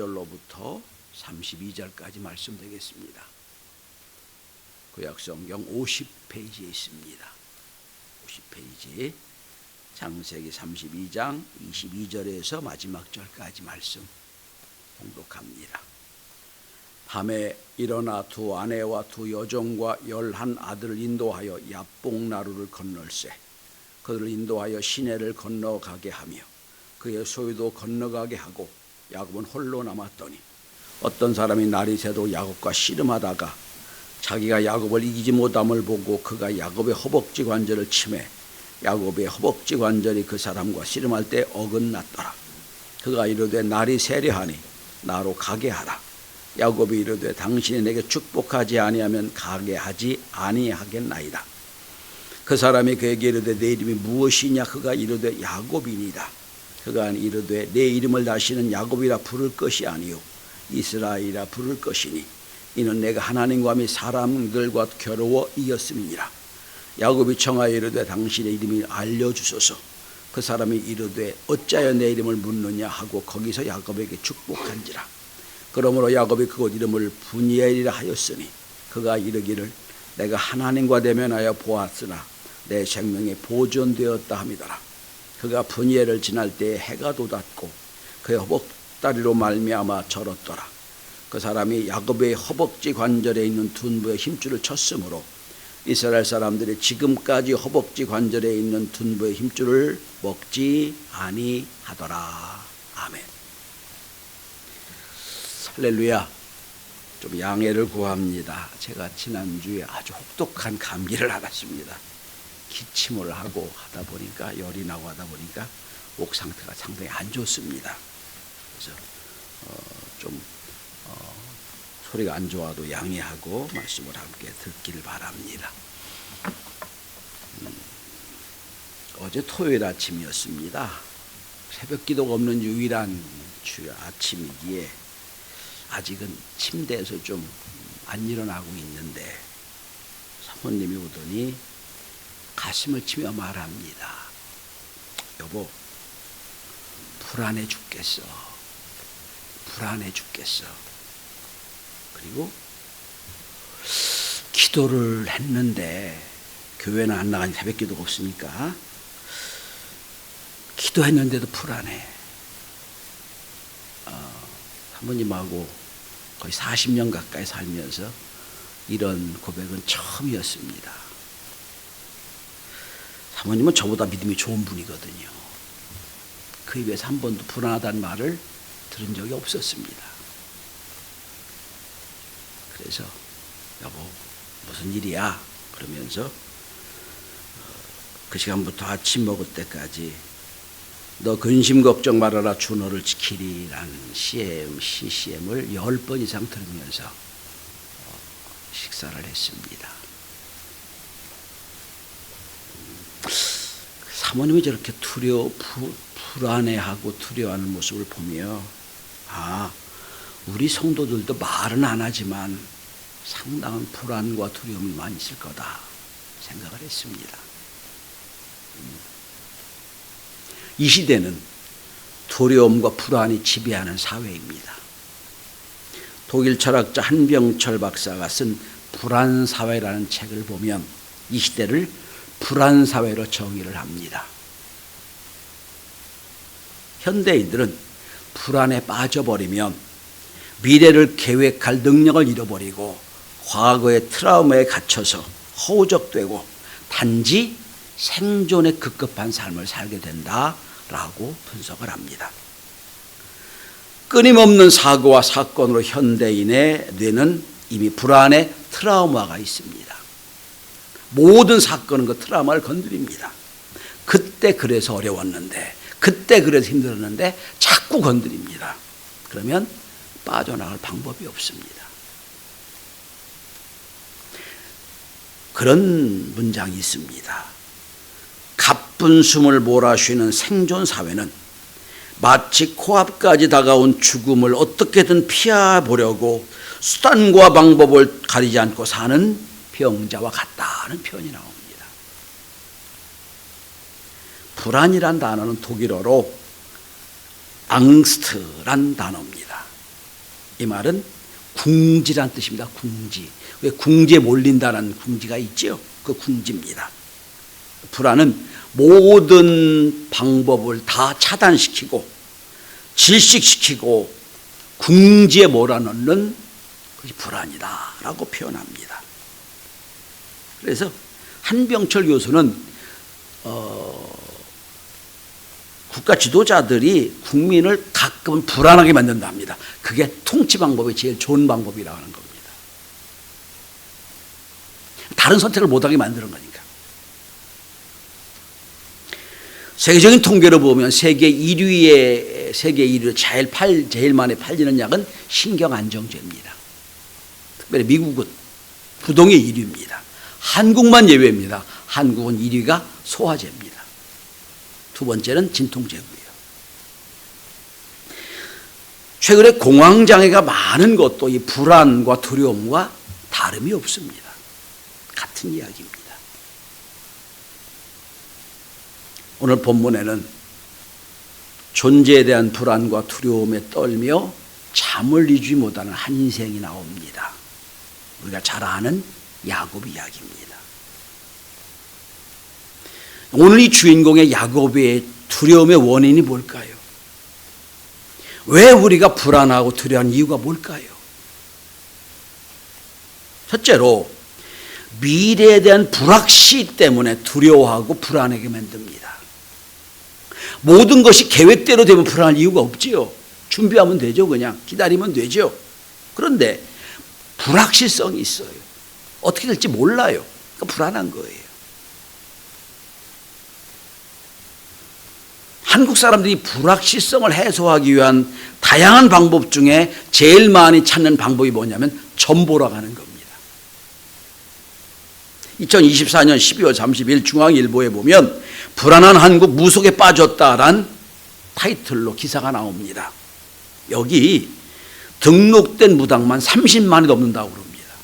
1절로부터 32절까지 말씀드리겠습니다. 구약성경 50페이지에 있습니다. 50페이지 창세기 32장 22절에서 마지막 절까지 말씀 봉독합니다. 밤에 일어나 두 아내와 두 여종과 11 아들을 인도하여 야복나루를 건널세. 그들을 인도하여 시내를 건너가게 하며 그의 소유도 건너가게 하고 야곱은 홀로 남았더니 어떤 사람이 날이 새도 야곱과 씨름하다가 자기가 야곱을 이기지 못함을 보고 그가 야곱의 허벅지 관절을 치매 야곱의 허벅지 관절이 그 사람과 씨름할 때 어긋났더라. 그가 이르되 날이 세려하니 나로 가게 하라. 야곱이 이르되 당신이 내게 축복하지 아니하면 가게 하지 아니하겠나이다. 그 사람이 그에게 이르되 내 이름이 무엇이냐. 그가 이르되 야곱이니이다. 그가 이르되 내 이름을 다시는 야곱이라 부를 것이 아니요 이스라엘이라 부를 것이니 이는 내가 하나님과 및 사람들과 겨루어 이겼음이니라. 야곱이 청하여 이르되 당신의 이름을 알려주소서. 그 사람이 이르되 어찌하여 내 이름을 묻느냐 하고 거기서 야곱에게 축복한지라. 그러므로 야곱이 그곳 이름을 브니엘이라 하였으니 그가 이르기를 내가 하나님과 대면하여 보았으나 내 생명이 보존되었다 함이더라. 그가 브니엘을 지날 때에 해가 돋았고 그의 허벅다리로 말미암아 절었더라. 그 사람이 야곱의 허벅지 관절에 있는 둔부의 힘줄을 쳤으므로 이스라엘 사람들이 지금까지 허벅지 관절에 있는 둔부의 힘줄을 먹지 아니하더라. 아멘. 할렐루야. 좀 양해를 구합니다. 제가 지난주에 아주 혹독한 감기를 앓았습니다. 기침을 하고 하다 보니까 열이 나고 하다 보니까 목 상태가 상당히 안 좋습니다. 그래서 소리가 안 좋아도 양해하고 말씀을 함께 듣기를 바랍니다. 어제 토요일 아침이었습니다. 새벽 기도가 없는 유일한 주일 아침이기에 아직은 침대에서 좀 안 일어나고 있는데 사모님이 오더니 가슴을 치며 말합니다. 여보, 불안해 죽겠어. 불안해 죽겠어. 그리고 기도를 했는데 교회는 안 나가니 새벽 기도가 없으니까 기도했는데도 불안해. 사모님하고 거의 40년 가까이 살면서 이런 고백은 처음이었습니다. 사모님은 저보다 믿음이 좋은 분이거든요. 그 입에서 한 번도 불안하다는 말을 들은 적이 없었습니다. 그래서 여보 무슨 일이야? 그러면서 그 시간부터 아침 먹을 때까지 너 근심 걱정 말아라 주 너를 지키리라는 CCM을 10번 이상 들으면서 식사를 했습니다. 사모님이 저렇게 불안해하고 두려워하는 모습을 보며 우리 성도들도 말은 안 하지만 상당한 불안과 두려움이 많이 있을 거다 생각을 했습니다. 이 시대는 두려움과 불안이 지배하는 사회입니다. 독일 철학자 한병철 박사가 쓴 불안사회라는 책을 보면 이 시대를 불안사회로 정의를 합니다. 현대인들은 불안에 빠져버리면 미래를 계획할 능력을 잃어버리고 과거의 트라우마에 갇혀서 허우적되고 단지 생존에 급급한 삶을 살게 된다라고 분석을 합니다. 끊임없는 사고와 사건으로 현대인의 뇌는 이미 불안의 트라우마가 있습니다. 모든 사건은 그 트라우마를 건드립니다. 그때 그래서 어려웠는데, 그때 그래서 힘들었는데 자꾸 건드립니다. 그러면 빠져나갈 방법이 없습니다. 그런 문장이 있습니다. 가쁜 숨을 몰아쉬는 생존사회는 마치 코앞까지 다가온 죽음을 어떻게든 피해보려고 수단과 방법을 가리지 않고 사는 병자와 같다는 표현이 나옵니다. 불안이란 단어는 독일어로 앙스트란 단어입니다. 이 말은 궁지란 뜻입니다. 궁지. 왜 궁지에 몰린다는 궁지가 있죠? 그 궁지입니다. 불안은 모든 방법을 다 차단시키고 질식시키고 궁지에 몰아넣는 것이 불안이다라고 표현합니다. 그래서 한병철 교수는 국가 지도자들이 국민을 가끔은 불안하게 만든답니다. 그게 통치 방법이 제일 좋은 방법이라고 하는 겁니다. 다른 선택을 못하게 만드는 거니까. 세계적인 통계로 보면 세계 1위로 제일 많이 팔리는 약은 신경안정제입니다. 특별히 미국은 부동의 1위입니다. 한국만 예외입니다. 한국은 1위가 소화제입니다. 두 번째는 진통제고요. 최근에 공황장애가 많은 것도 이 불안과 두려움과 다름이 없습니다. 같은 이야기입니다. 오늘 본문에는 존재에 대한 불안과 두려움에 떨며 잠을 이루지 못하는 한 인생이 나옵니다. 우리가 잘 아는 야곱 이야기입니다. 오늘 이 주인공의 야곱의 두려움의 원인이 뭘까요? 왜 우리가 불안하고 두려워하는 이유가 뭘까요? 첫째로 미래에 대한 불확실 때문에 두려워하고 불안하게 만듭니다. 모든 것이 계획대로 되면 불안할 이유가 없지요. 준비하면 되죠. 그냥 기다리면 되죠. 그런데 불확실성이 있어요. 어떻게 될지 몰라요. 그러니까 불안한 거예요. 한국 사람들이 불확실성을 해소하기 위한 다양한 방법 중에 제일 많이 찾는 방법이 뭐냐면 전보라고 하는 겁니다. 2024년 12월 30일 중앙일보에 보면 불안한 한국 무속에 빠졌다란 타이틀로 기사가 나옵니다. 여기 등록된 무당만 30만이 넘는다고 그럽니다.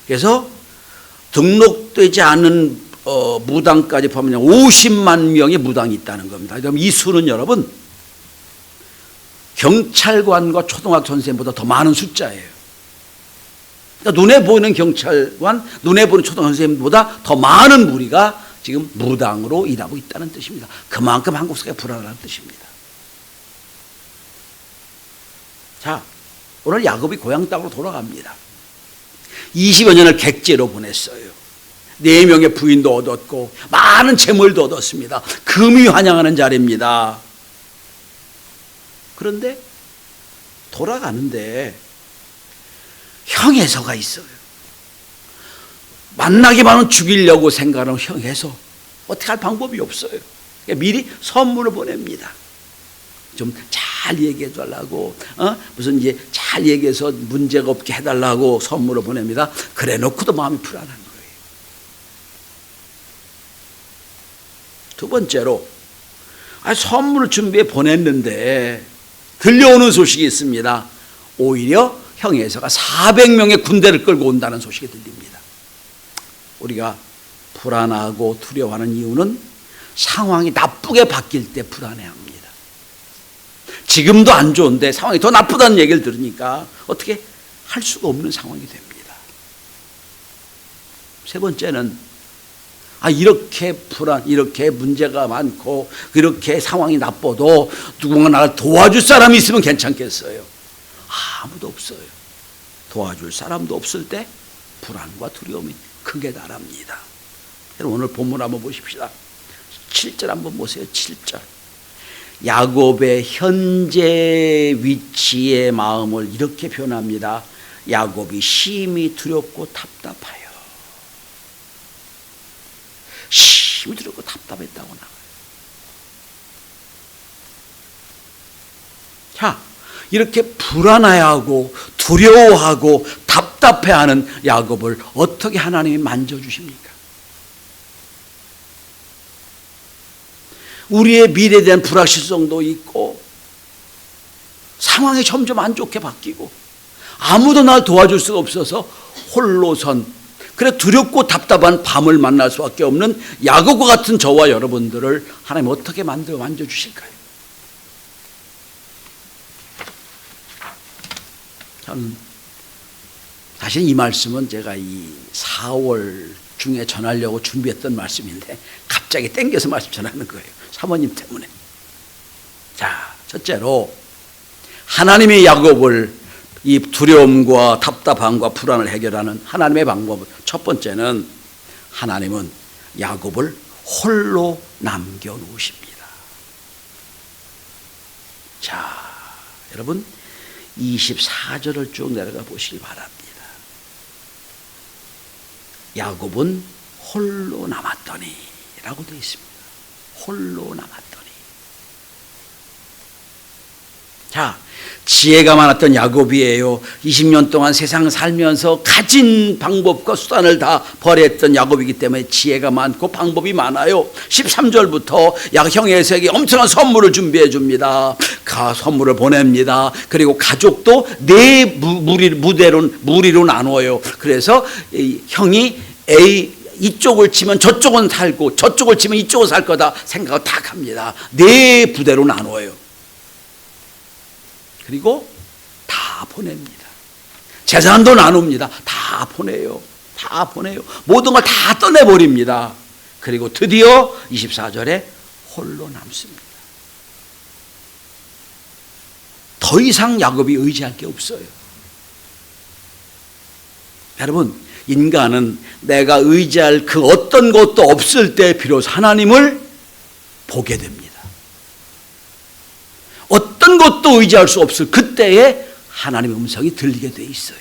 그래서 등록되지 않은 무당까지 포함하면 50만 명의 무당이 있다는 겁니다. 그럼 이 수는 여러분 경찰관과 초등학교 선생님보다 더 많은 숫자예요. 그러니까 눈에 보이는 경찰관, 눈에 보이는 초등학교 선생님보다 더 많은 무리가 지금 무당으로 일하고 있다는 뜻입니다. 그만큼 한국 사회가 불안하다는 뜻입니다. 자, 오늘 야곱이 고향 땅으로 돌아갑니다. 20여 년을 객지로 보냈어요. 4명의 부인도 얻었고 많은 재물도 얻었습니다. 금이 환영하는 자리입니다. 그런데 돌아가는데 형에서가 있어요. 만나기만 하면 죽이려고 생각하는 형에서 어떻게 할 방법이 없어요. 미리 선물을 보냅니다. 좀 잘 얘기해 달라고, 무슨 이제 잘 얘기해서 문제가 없게 해달라고 선물을 보냅니다. 그래 놓고도 마음이 불안한 거예요. 두 번째로, 선물을 준비해 보냈는데 들려오는 소식이 있습니다. 오히려 형에서가 400명의 군대를 끌고 온다는 소식이 들립니다. 우리가 불안하고 두려워하는 이유는 상황이 나쁘게 바뀔 때 불안해합니다. 지금도 안 좋은데 상황이 더 나쁘다는 얘기를 들으니까 어떻게 할 수가 없는 상황이 됩니다. 세 번째는 이렇게 문제가 많고 이렇게 상황이 나빠도 누군가 나를 도와줄 사람이 있으면 괜찮겠어요. 아무도 없어요. 도와줄 사람도 없을 때 불안과 두려움이 크게 달합니다. 오늘 본문 한번 보십시다. 7절 한번 보세요. 7절. 야곱의 현재 위치의 마음을 이렇게 표현합니다. 야곱이 심히 두렵고 답답하여. 심히 두렵고 답답했다고 나와요. 자, 이렇게 불안해하고 두려워하고 답답해하는 야곱을 어떻게 하나님이 만져주십니까? 우리의 미래에 대한 불확실성도 있고 상황이 점점 안 좋게 바뀌고 아무도 날 도와줄 수가 없어서 홀로선, 그래 두렵고 답답한 밤을 만날 수밖에 없는 야곱과 같은 저와 여러분들을 하나님 어떻게 만져주실까요? 하는, 사실 이 말씀은 제가 이 4월 중에 전하려고 준비했던 말씀인데 갑자기 땡겨서 말씀 전하는 거예요. 사모님 때문에. 자, 첫째로 하나님이 야곱을 이 두려움과 답답함과 불안을 해결하는 하나님의 방법은, 첫 번째는 하나님은 야곱을 홀로 남겨놓으십니다. 자, 여러분 24절을 쭉 내려가 보시기 바랍니다. 야곱은 홀로 남았더니 라고 되어 있습니다. 홀로 남았더니. 자, 지혜가 많았던 야곱이에요. 20년 동안 세상 살면서 가진 방법과 수단을 다 벌였던 야곱이기 때문에 지혜가 많고 방법이 많아요. 13절부터 형의 에서에게 엄청난 선물을 준비해 줍니다. 선물을 보냅니다. 그리고 가족도 네 무리로 나누어요. 그래서 형이 이쪽을 치면 저쪽은 살고 저쪽을 치면 이쪽은 살 거다 생각을 딱 합니다. 네 부대로 나누어요. 그리고 다 보냅니다. 재산도 나눕니다. 다 보내요. 다 보내요. 모든 걸 다 떠내버립니다. 그리고 드디어 24절에 홀로 남습니다. 더 이상 야곱이 의지할 게 없어요. 여러분, 인간은 내가 의지할 그 어떤 것도 없을 때 비로소 하나님을 보게 됩니다. 어떤 것도 의지할 수 없을 그때에 하나님의 음성이 들리게 돼 있어요.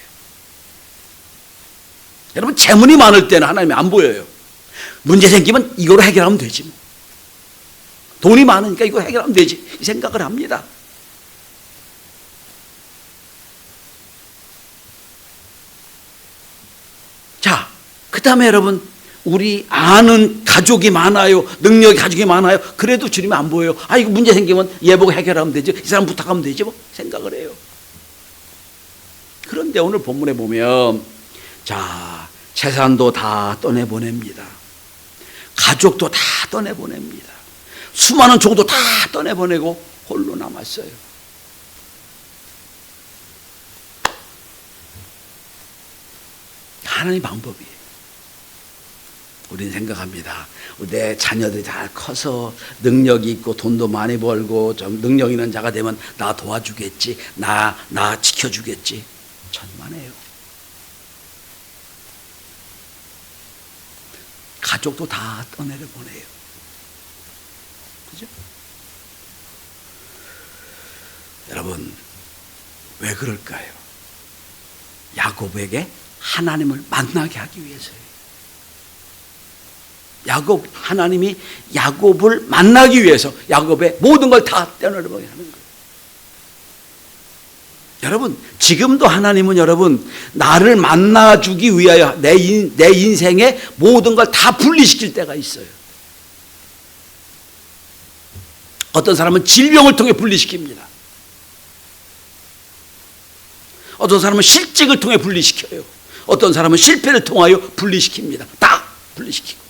여러분, 재물이 많을 때는 하나님이 안 보여요. 문제 생기면 이거로 해결하면 되지 뭐. 돈이 많으니까 이거 해결하면 되지 이 생각을 합니다. 자, 그 다음에 여러분, 우리 아는 가족이 많아요. 능력이 가족이 많아요. 그래도 주님이 안 보여요. 아, 이거 문제 생기면 얘 보고 해결하면 되죠. 이 사람 부탁하면 되지 뭐 생각을 해요. 그런데 오늘 본문에 보면, 자, 재산도 다 떠내보냅니다. 가족도 다 떠내보냅니다. 수많은 종도 다 떠내보내고 홀로 남았어요. 하나님의 방법이에요. 우리는 생각합니다. 내 자녀들이 다 커서 능력이 있고 돈도 많이 벌고 좀 능력 있는 자가 되면 나 도와주겠지, 나 지켜주겠지. 천만에요. 가족도 다 떠내려 보내요. 그죠? 여러분, 왜 그럴까요? 야곱에게 하나님을 만나게 하기 위해서예요. 하나님이 야곱을 만나기 위해서 야곱의 모든 걸 다 떼어내버리게 하는 거예요. 여러분, 지금도 하나님은 여러분 나를 만나주기 위하여 내 인생의 모든 걸 다 분리시킬 때가 있어요. 어떤 사람은 질병을 통해 분리시킵니다. 어떤 사람은 실직을 통해 분리시켜요. 어떤 사람은 실패를 통하여 분리시킵니다. 다 분리시키고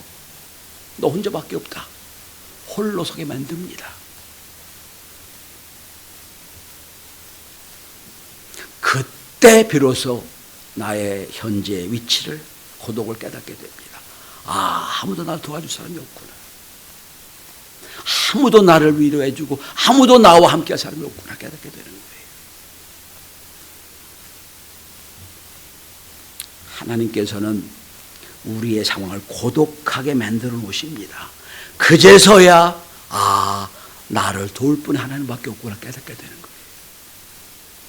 너 혼자밖에 없다. 홀로 서게 만듭니다. 그때 비로소 나의 현재의 위치를, 고독을 깨닫게 됩니다. 아, 아무도 나를 도와줄 사람이 없구나. 아무도 나를 위로해주고 아무도 나와 함께할 사람이 없구나 깨닫게 되는 거예요. 하나님께서는 우리의 상황을 고독하게 만들어 놓으십니다. 그제서야 아, 나를 도울 분이 하나님밖에 없구나 깨닫게 되는 거예요.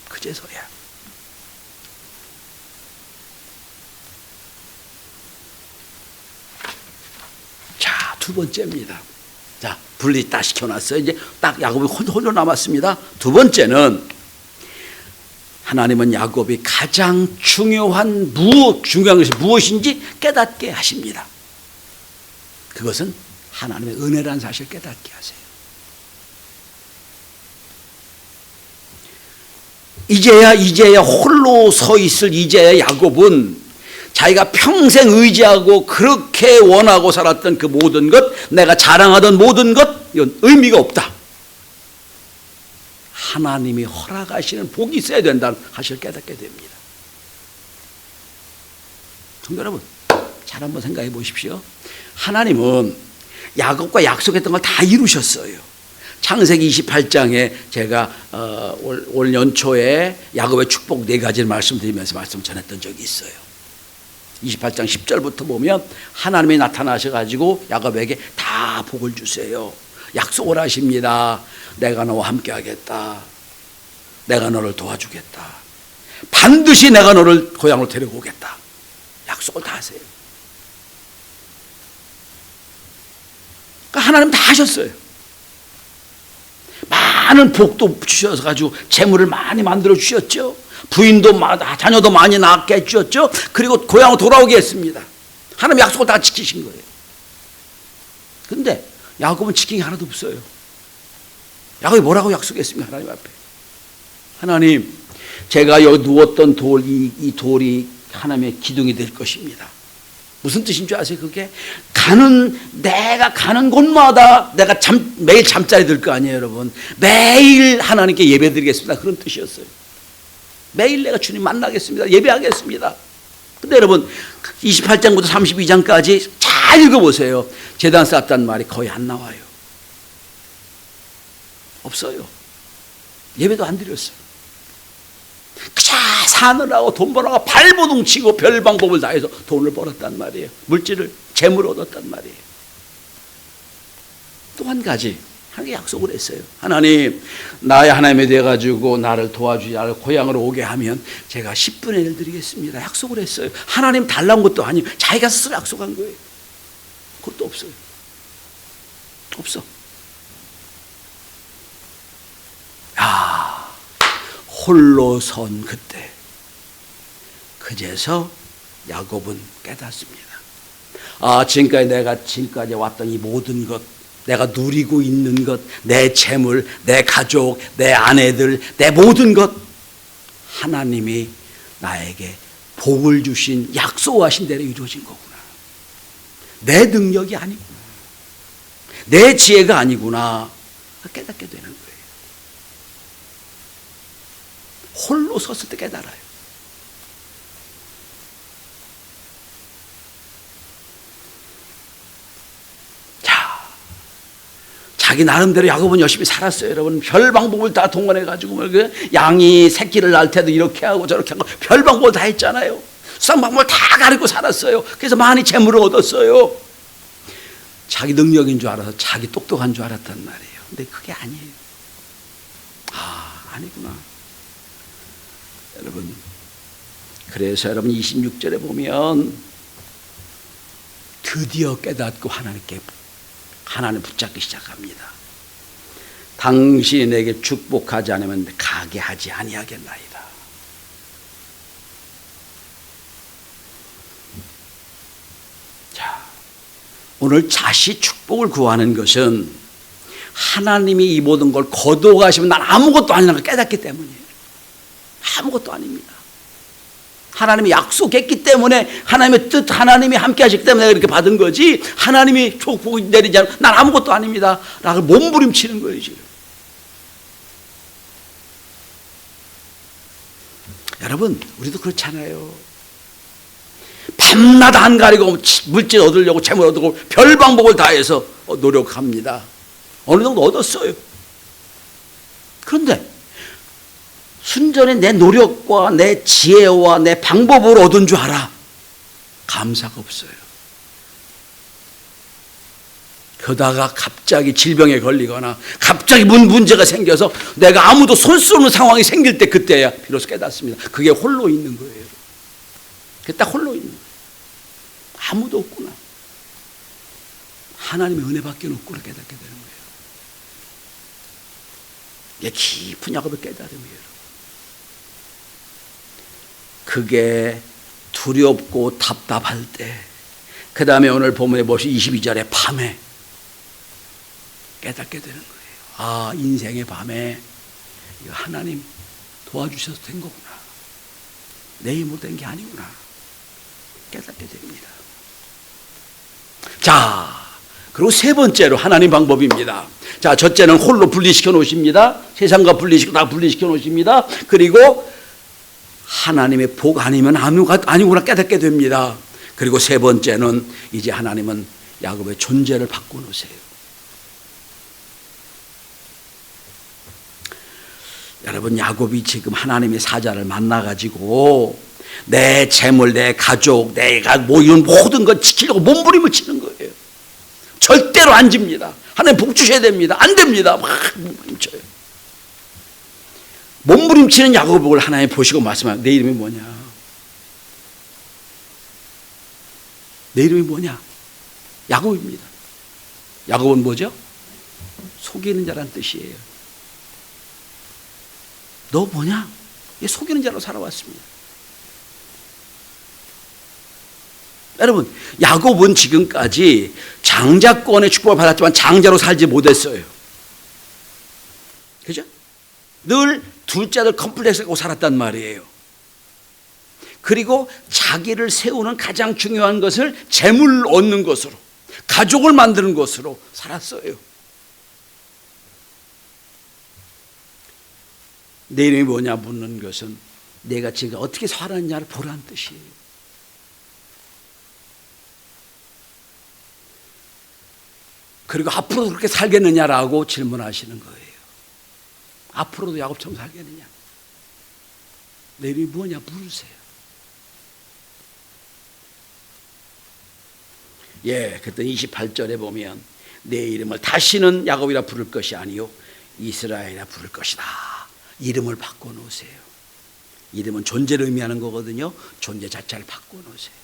그제서야. 자, 두 번째입니다. 자, 분리 딱 시켜놨어요. 이제 딱 야곱이 홀로 남았습니다. 두 번째는 하나님은 야곱이 가장 중요한 것이 무엇인지 깨닫게 하십니다. 그것은 하나님의 은혜라는 사실을 깨닫게 하세요. 이제야 홀로 서 있을 이제야 야곱은 자기가 평생 의지하고 그렇게 원하고 살았던 그 모든 것, 내가 자랑하던 모든 것, 이건 의미가 없다. 하나님이 허락하시는 복이 있어야 된다는 사실을 깨닫게 됩니다. 성도 여러분, 잘 한번 생각해 보십시오. 하나님은 야곱과 약속했던 걸 다 이루셨어요. 창세기 28장에 제가 올 연초에 야곱의 축복 4가지를 말씀드리면서 말씀 전했던 적이 있어요. 28장 10절부터 보면 하나님이 나타나셔가지고 야곱에게 다 복을 주세요. 약속을 하십니다. 내가 너와 함께 하겠다. 내가 너를 도와주겠다. 반드시 내가 너를 고향으로 데리고 오겠다. 약속을 다 하세요. 그러니까 하나님 다 하셨어요. 많은 복도 주셔서 가지고 재물을 많이 만들어 주셨죠. 부인도 자녀도 많이 낳게 해주셨죠. 그리고 고향으로 돌아오게 했습니다. 하나님 약속을 다 지키신 거예요. 그런데 야곱은 지킨 게 하나도 없어요. 야곱이 뭐라고 약속했습니까? 하나님 앞에. 하나님, 제가 여기 누웠던 이 돌이 하나님의 기둥이 될 것입니다. 무슨 뜻인 줄 아세요? 그게 내가 가는 곳마다 내가 매일 잠자리 들 거 아니에요, 여러분. 매일 하나님께 예배 드리겠습니다. 그런 뜻이었어요. 매일 내가 주님 만나겠습니다. 예배하겠습니다. 근데 여러분, 28장부터 32장까지 잘 읽어보세요. 제단 쌓았다는 말이 거의 안 나와요. 없어요. 예배도 안 드렸어요. 그저 사느라고 돈 벌어가 발버둥 치고 별 방법을 다해서 돈을 벌었단 말이에요. 물질을, 재물을 얻었단 말이에요. 또 한 가지, 하나님께 약속을 했어요. 하나님, 나의 하나님이 되어가지고 나를 도와주지, 나를 고향으로 오게 하면 제가 10분의 1 드리겠습니다. 약속을 했어요. 하나님 달라는 것도 아니에요. 자기가 스스로 약속한 거예요. 그것도 없어요. 없어. 홀로 선 그때 그제서 야곱은 깨닫습니다. 지금까지 왔던 이 모든 것, 내가 누리고 있는 것, 내 재물, 내 가족, 내 아내들, 내 모든 것, 하나님이 나에게 복을 주신, 약속하신 대로 이루어진 거구나. 내 능력이 아니구나. 내 지혜가 아니구나. 깨닫게 되는 거예요. 홀로 섰을 때 깨달아요. 자기 나름대로 야곱은 열심히 살았어요. 여러분, 별 방법을 다 동원해가지고 양이 새끼를 낳을 때도 이렇게 하고 저렇게 하고 별 방법을 다 했잖아요. 수상 방법을 다 가리고 살았어요. 그래서 많이 재물을 얻었어요. 자기 능력인 줄 알아서 자기 똑똑한 줄 알았단 말이에요. 근데 그게 아니에요. 아니구나. 여러분, 그래서 여러분 26절에 보면 드디어 깨닫고 하나님 붙잡기 시작합니다. 당신이 내게 축복하지 않으면 가게 하지 아니하겠나이다. 자, 오늘 자시 축복을 구하는 것은 하나님이 이 모든 걸 거두어가시면 난 아무것도 아니라는 걸 깨닫기 때문이에요. 아무것도 아닙니다. 하나님이 약속했기 때문에, 하나님의 뜻, 하나님이 함께 하시기 때문에 내가 이렇게 받은 거지, 하나님이 축복을 내리지 않으면 난 아무것도 아닙니다 라고 몸부림치는 거예요 지금. 여러분, 우리도 그렇잖아요. 밤낮 안 가리고 물질 얻으려고, 재물 얻으려고 별 방법을 다해서 노력합니다. 어느 정도 얻었어요. 그런데 순전히 내 노력과 내 지혜와 내 방법으로 얻은 줄 알아. 감사가 없어요. 그러다가 갑자기 질병에 걸리거나 갑자기 문제가 생겨서 내가 아무도 손 수 없는 상황이 생길 때, 그때야 비로소 깨닫습니다. 그게 홀로 있는 거예요. 그게 딱 홀로 있는 거예요. 아무도 없구나. 하나님의 은혜밖에 없구나 깨닫게 되는 거예요. 이게 깊은 야곱의 깨달음이에요. 그게 두렵고 답답할 때, 그 다음에 오늘 본문에 보시 22절에 밤에 깨닫게 되는 거예요. 인생의 밤에 이거 하나님 도와주셔서 된 거구나. 내 힘으로 된 게 아니구나. 깨닫게 됩니다. 자, 그리고 세 번째로 하나님 방법입니다. 자, 첫째는 홀로 분리시켜 놓으십니다. 세상과 분리시켜 다 분리시켜 놓으십니다. 그리고 하나님의 복 아니면 아니구나 깨닫게 됩니다. 그리고 세 번째는 이제 하나님은 야곱의 존재를 바꿔놓으세요. 여러분, 야곱이 지금 하나님의 사자를 만나가지고 내 재물, 내 가족, 내가 뭐 이런 모든 걸 지키려고 몸부림을 치는 거예요. 절대로 안 집니다. 하나님 복 주셔야 됩니다. 안 됩니다. 막 몸부림쳐요. 몸부림치는 야곱을 하나님 보시고 말씀하세요. 내 이름이 뭐냐? 내 이름이 뭐냐? 야곱입니다. 야곱은 뭐죠? 속이는 자란 뜻이에요. 너 뭐냐? 속이는 자로 살아왔습니다. 여러분, 야곱은 지금까지 장자권의 축복을 받았지만 장자로 살지 못했어요. 그죠? 늘 둘째 아들 컴플렉스 갖고 살았단 말이에요. 그리고 자기를 세우는 가장 중요한 것을 재물을 얻는 것으로, 가족을 만드는 것으로 살았어요. 내 이름이 뭐냐 묻는 것은 내가 지금 어떻게 살았냐를 보라는 뜻이에요. 그리고 앞으로도 그렇게 살겠느냐라고 질문하시는 거예요. 앞으로도 야곱처럼 살겠느냐? 내 이름이 뭐냐 물으세요. 그랬더니 28절에 보면 내 이름을 다시는 야곱이라 부를 것이 아니요 이스라엘이라 부를 것이다. 이름을 바꿔놓으세요. 이름은 존재를 의미하는 거거든요. 존재 자체를 바꿔놓으세요.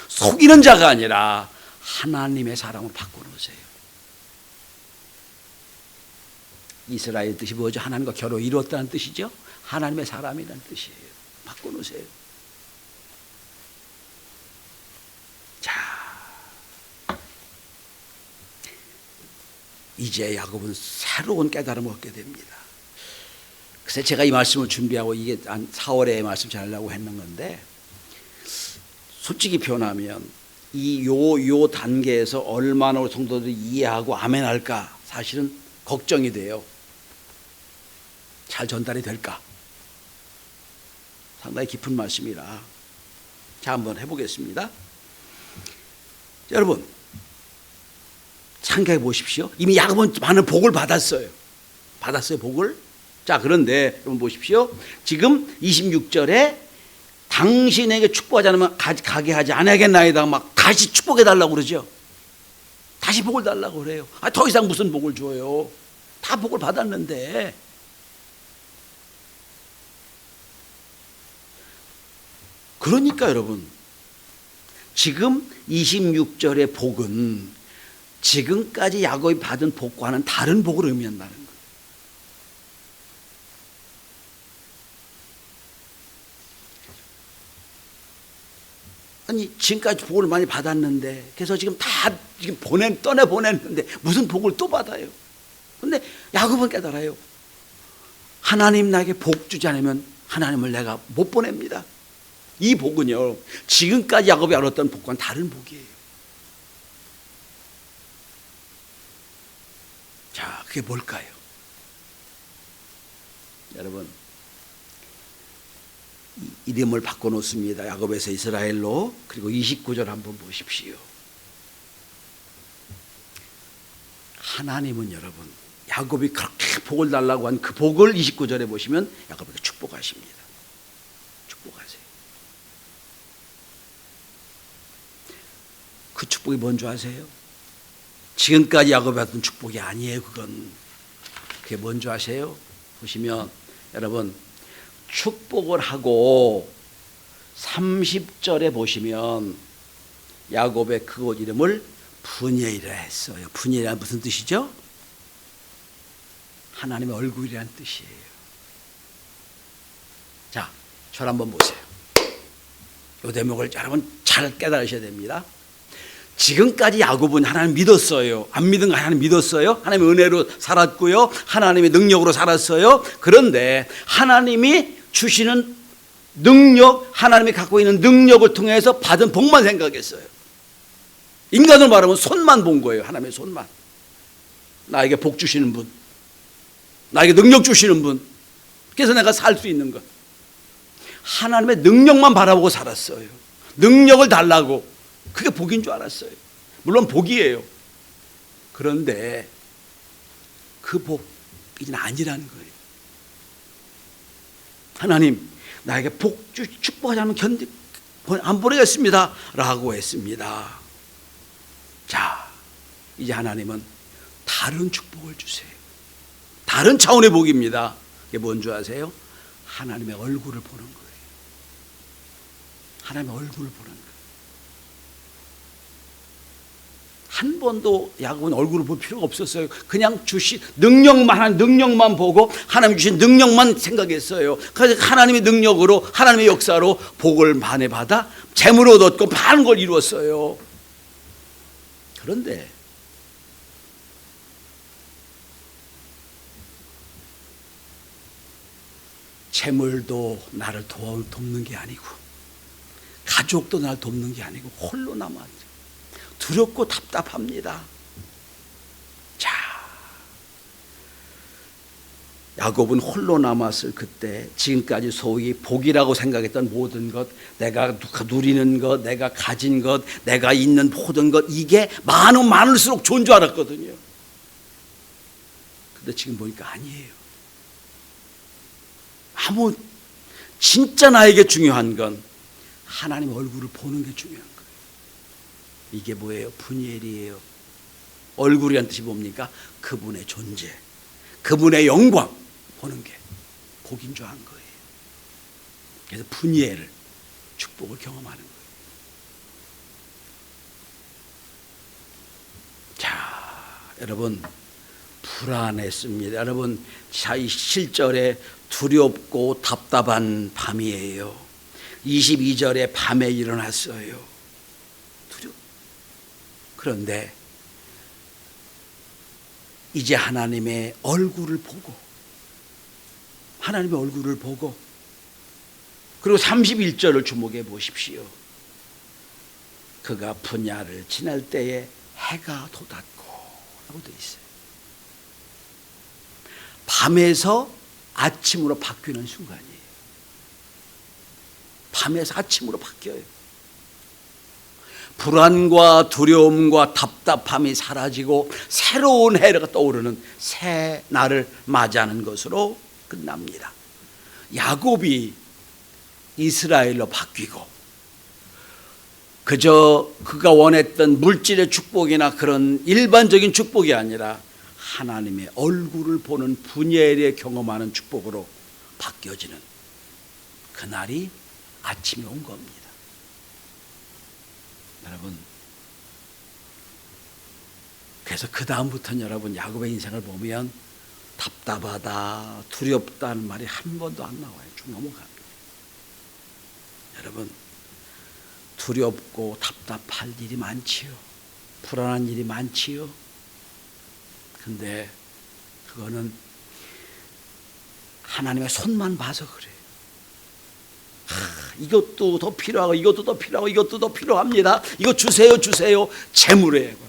속이는 자가 아니라 하나님의 사람을 바꿔놓으세요. 이스라엘 뜻이 뭐죠? 하나님과 결혼을 이루었다는 뜻이죠. 하나님의 사람이라는 뜻이에요. 바꿔놓으세요. 자, 이제 야곱은 새로운 깨달음을 얻게 됩니다. 그래서 제가 이 말씀을 준비하고 이게 한 4월에 말씀 전하려고 했는 건데, 솔직히 표현하면 요 단계에서 얼마나 우리 성도들이 이해하고 아멘할까 사실은 걱정이 돼요. 잘 전달이 될까? 상당히 깊은 말씀이라. 자, 한번 해보겠습니다. 여러분, 생각해 보십시오. 이미 야곱은 많은 복을 받았어요. 복을. 자, 그런데 여러분 보십시오. 지금 26절에 당신에게 축복하지 않으면 가게 하지 않겠나이다 막 다시 축복해 달라고 그러죠. 다시 복을 달라고 그래요. 더 이상 무슨 복을 줘요? 다 복을 받았는데. 그러니까 여러분, 지금 26절의 복은 지금까지 야곱이 받은 복과는 다른 복을 의미한다는 거예요. 아니, 지금까지 복을 많이 받았는데, 그래서 지금 다 지금 떠내 보냈는데 무슨 복을 또 받아요? 근데 야곱은 깨달아요. 하나님 나에게 복 주지 않으면 하나님을 내가 못 보냅니다. 이 복은요, 지금까지 야곱이 알았던 복과는 다른 복이에요. 자, 그게 뭘까요? 여러분, 이름을 바꿔놓습니다. 야곱에서 이스라엘로. 그리고 29절 한번 보십시오. 하나님은 여러분, 야곱이 그렇게 복을 달라고 한 그 복을 29절에 보시면 야곱에게 축복하십니다. 축복하세요. 그 축복이 뭔지 아세요? 지금까지 야곱이 받은 축복이 아니에요. 그게 뭔지 아세요? 보시면 여러분, 축복을 하고 30절에 보시면 야곱의 그곳 이름을 분이엘이라 했어요. 분이엘이란 무슨 뜻이죠? 하나님의 얼굴이라는 뜻이에요. 자, 저를 한번 보세요. 이 대목을 여러분 잘 깨달으셔야 됩니다. 지금까지 야곱은 하나님 믿었어요. 안 믿은 거 하나님 믿었어요. 하나님의 은혜로 살았고요. 하나님의 능력으로 살았어요. 그런데 하나님이 주시는 능력, 하나님이 갖고 있는 능력을 통해서 받은 복만 생각했어요. 인간으로 말하면 손만 본 거예요. 하나님의 손만. 나에게 복 주시는 분, 나에게 능력 주시는 분, 그래서 내가 살 수 있는 것. 하나님의 능력만 바라보고 살았어요. 능력을 달라고. 그게 복인 줄 알았어요. 물론 복이에요. 그런데 그 복이 아니라는 거예요. 하나님, 나에게 복 축복하지 않으면 안 보내겠습니다 라고 했습니다. 자, 이제 하나님은 다른 축복을 주세요. 다른 차원의 복입니다. 그게 뭔지 아세요? 하나님의 얼굴을 보는 거예요. 하나님의 얼굴을 보는 거예요. 한 번도 야곱은 얼굴을 볼 필요가 없었어요. 그냥 주신 능력만 보고 하나님 주신 능력만 생각했어요. 그래서 하나님의 능력으로, 하나님의 역사로 복을 많이 받아 재물을 얻고 많은 걸 이루었어요. 그런데 재물도 나를 돕는 게 아니고, 가족도 나를 돕는 게 아니고 홀로 남았죠. 두렵고 답답합니다. 자, 야곱은 홀로 남았을 그때 지금까지 소위 복이라고 생각했던 모든 것, 내가 누리는 것, 내가 가진 것, 내가 있는 모든 것, 이게 많을수록 좋은 줄 알았거든요. 근데 지금 보니까 아니에요. 진짜 나에게 중요한 건 하나님 얼굴을 보는 게 중요한 거예요. 이게 뭐예요? 분이엘이에요. 얼굴이란 뜻이 뭡니까? 그분의 존재, 그분의 영광 보는 게 복인 줄 안 거예요. 그래서 분이엘, 축복을 경험하는 거예요. 자, 여러분, 불안했습니다. 여러분, 자, 이 7절에 두렵고 답답한 밤이에요. 22절에 밤에 일어났어요. 그런데 이제 하나님의 얼굴을 보고, 그리고 31절을 주목해 보십시오. 그가 분야를 지날 때에 해가 돋았고 라고 되어 있어요. 밤에서 아침으로 바뀌는 순간이에요. 밤에서 아침으로 바뀌어요. 불안과 두려움과 답답함이 사라지고 새로운 해가 떠오르는 새 날을 맞이하는 것으로 끝납니다. 야곱이 이스라엘로 바뀌고, 그저 그가 원했던 물질의 축복이나 그런 일반적인 축복이 아니라 하나님의 얼굴을 보는 분이엘에 경험하는 축복으로 바뀌어지는 그날이 아침이 온 겁니다. 여러분, 그래서 그 다음부터는 여러분, 야곱의 인생을 보면 답답하다, 두렵다는 말이 한 번도 안 나와요. 쭉 넘어갑니다. 여러분, 두렵고 답답할 일이 많지요. 불안한 일이 많지요. 근데 그거는 하나님의 손만 봐서 그래요. 이것도 더 필요하고, 이것도 더 필요하고, 이것도 더 필요합니다. 이거 주세요. 재물에 그런 거.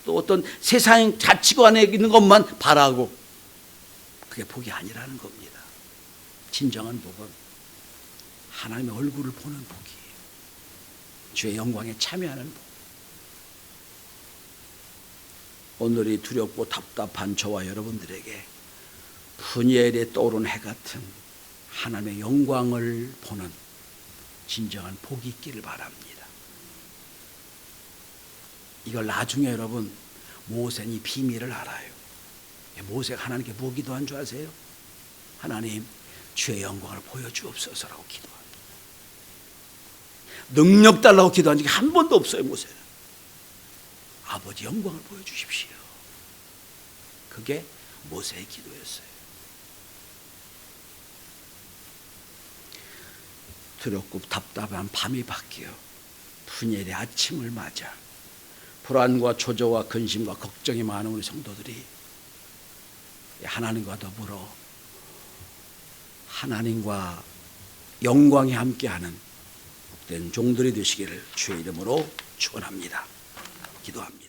또 어떤 세상 가치관에 있는 것만 바라고, 그게 복이 아니라는 겁니다. 진정한 복은 하나님의 얼굴을 보는 복이에요. 주의 영광에 참여하는 복. 오늘이 두렵고 답답한 저와 여러분들에게 분이엘에 떠오른 해 같은 하나님의 영광을 보는 진정한 복이 있기를 바랍니다. 이걸 나중에 여러분, 모세는 이 비밀을 알아요. 모세가 하나님께 뭐 기도한 줄 아세요? 하나님, 주의 영광을 보여주옵소서라고 기도합니다. 능력 달라고 기도한 적이 한 번도 없어요. 모세는 아버지 영광을 보여주십시오. 그게 모세의 기도였어요. 두렵고 답답한 밤이 바뀌어 분이엘의 아침을 맞아 불안과 초조와 근심과 걱정이 많은 우리 성도들이 하나님과 더불어 하나님과 영광이 함께하는 복된 종들이 되시기를 주의 이름으로 축원합니다. 기도합니다.